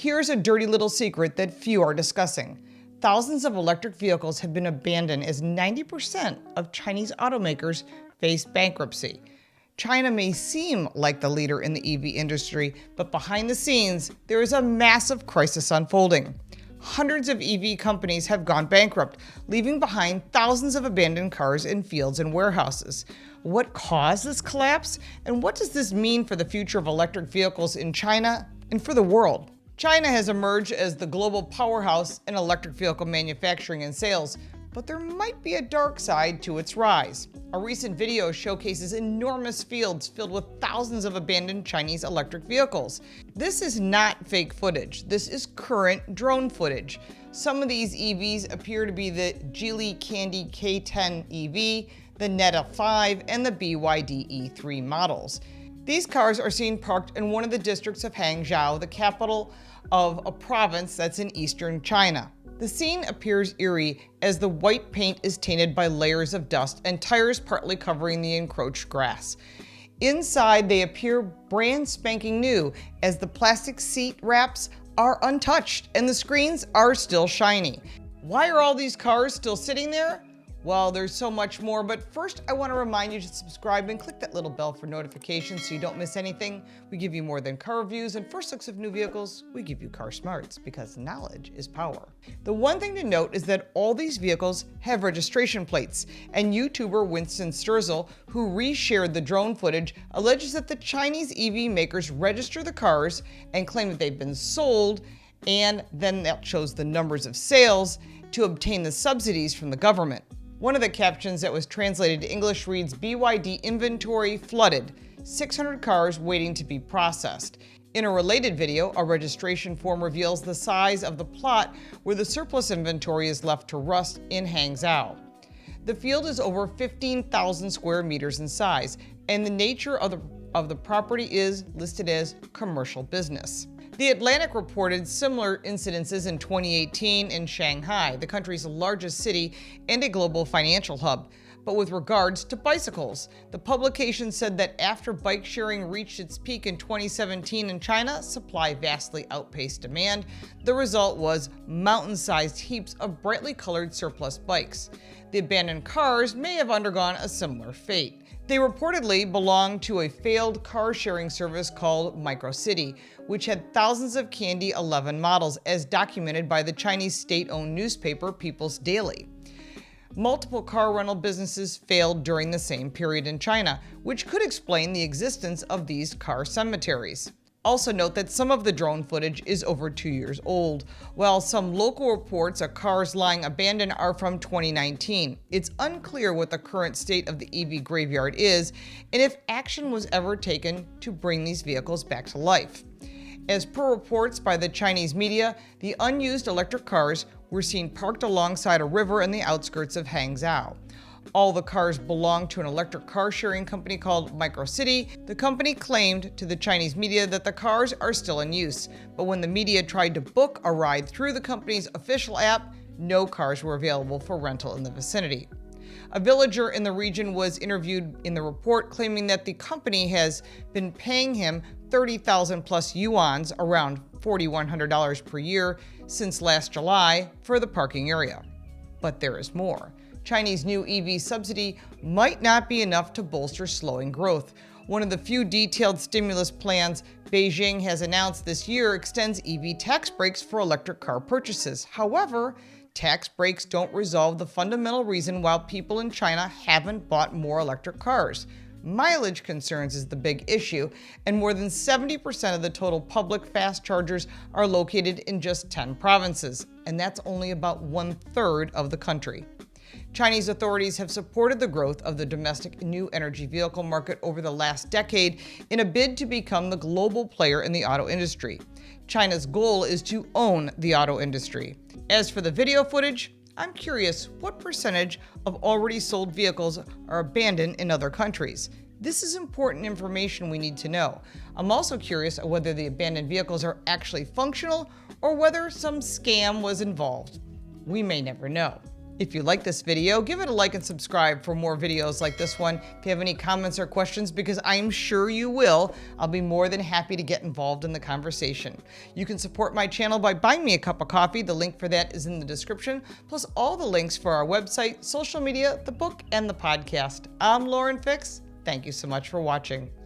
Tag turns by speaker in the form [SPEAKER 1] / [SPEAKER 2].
[SPEAKER 1] Here's a dirty little secret that few are discussing. Thousands of electric vehicles have been abandoned as 90% of Chinese automakers face bankruptcy. China may seem like the leader in the EV industry, but behind the scenes, there is a massive crisis unfolding. Hundreds of EV companies have gone bankrupt, leaving behind thousands of abandoned cars in fields and warehouses. What caused this collapse? And what does this mean for the future of electric vehicles in China and for the world? China has emerged as the global powerhouse in electric vehicle manufacturing and sales, but there might be a dark side to its rise. A recent video showcases enormous fields filled with thousands of abandoned Chinese electric vehicles. This is not fake footage. This is current drone footage. Some of these EVs appear to be the Geely Candy K10 EV, the Neta 5, and the BYD E3 models. These cars are seen parked in one of the districts of Hangzhou, the capital of a province that's in eastern China. The scene appears eerie as the white paint is tainted by layers of dust and tires partly covering the encroached grass. Inside, they appear brand spanking new as the plastic seat wraps are untouched and the screens are still shiny. Why are all these cars still sitting there? Well, there's so much more, but first I want to remind you to subscribe and click that little bell for notifications so you don't miss anything. We give you more than car reviews and first looks of new vehicles. We give you car smarts because knowledge is power. The one thing to note is that all these vehicles have registration plates, and YouTuber Winston Sturzel, who reshared the drone footage, alleges that the Chinese EV makers register the cars and claim that they've been sold, and then that shows the numbers of sales to obtain the subsidies from the government. One of the captions that was translated to English reads, "BYD inventory flooded, 600 cars waiting to be processed." In a related video, a registration form reveals the size of the plot where the surplus inventory is left to rust in Hangzhou. The field is over 15,000 square meters in size, and the nature of the property is listed as commercial business. The Atlantic reported similar incidences in 2018 in Shanghai, the country's largest city and a global financial hub. But with regards to bicycles, the publication said that after bike sharing reached its peak in 2017 in China, supply vastly outpaced demand. The result was mountain-sized heaps of brightly colored surplus bikes. The abandoned cars may have undergone a similar fate. They reportedly belonged to a failed car-sharing service called Microcity, which had thousands of Candy 11 models, as documented by the Chinese state-owned newspaper People's Daily. Multiple car rental businesses failed during the same period in China, which could explain the existence of these car cemeteries. Also note that some of the drone footage is over 2 years old, while some local reports of cars lying abandoned are from 2019. It's unclear what the current state of the EV graveyard is, and if action was ever taken to bring these vehicles back to life. As per reports by the Chinese media, the unused electric cars were seen parked alongside a river in the outskirts of Hangzhou. All the cars belonged to an electric car sharing company called Microcity. The company claimed to the Chinese media that the cars are still in use, but when the media tried to book a ride through the company's official app, no cars were available for rental in the vicinity. A villager in the region was interviewed in the report, claiming that the company has been paying him 30,000 plus yuans, around $4,100 per year, since last July for the parking area. But there is more. Chinese new EV subsidy might not be enough to bolster slowing growth. One of the few detailed stimulus plans Beijing has announced this year extends EV tax breaks for electric car purchases. However, tax breaks don't resolve the fundamental reason why people in China haven't bought more electric cars. Mileage concerns is the big issue, and more than 70% of the total public fast chargers are located in just 10 provinces, and that's only about 1/3 of the country. Chinese authorities have supported the growth of the domestic new energy vehicle market over the last decade in a bid to become the global player in the auto industry. China's goal is to own the auto industry. As for the video footage, I'm curious what percentage of already sold vehicles are abandoned in other countries. This is important information we need to know. I'm also curious whether the abandoned vehicles are actually functional or whether some scam was involved. We may never know. If you like this video, give it a like and subscribe for more videos like this one. If you have any comments or questions, because I am sure you will, I'll be more than happy to get involved in the conversation. You can support my channel by buying me a cup of coffee. The link for that is in the description, plus all the links for our website, social media, the book, and the podcast. I'm Lauren Fix. Thank you so much for watching.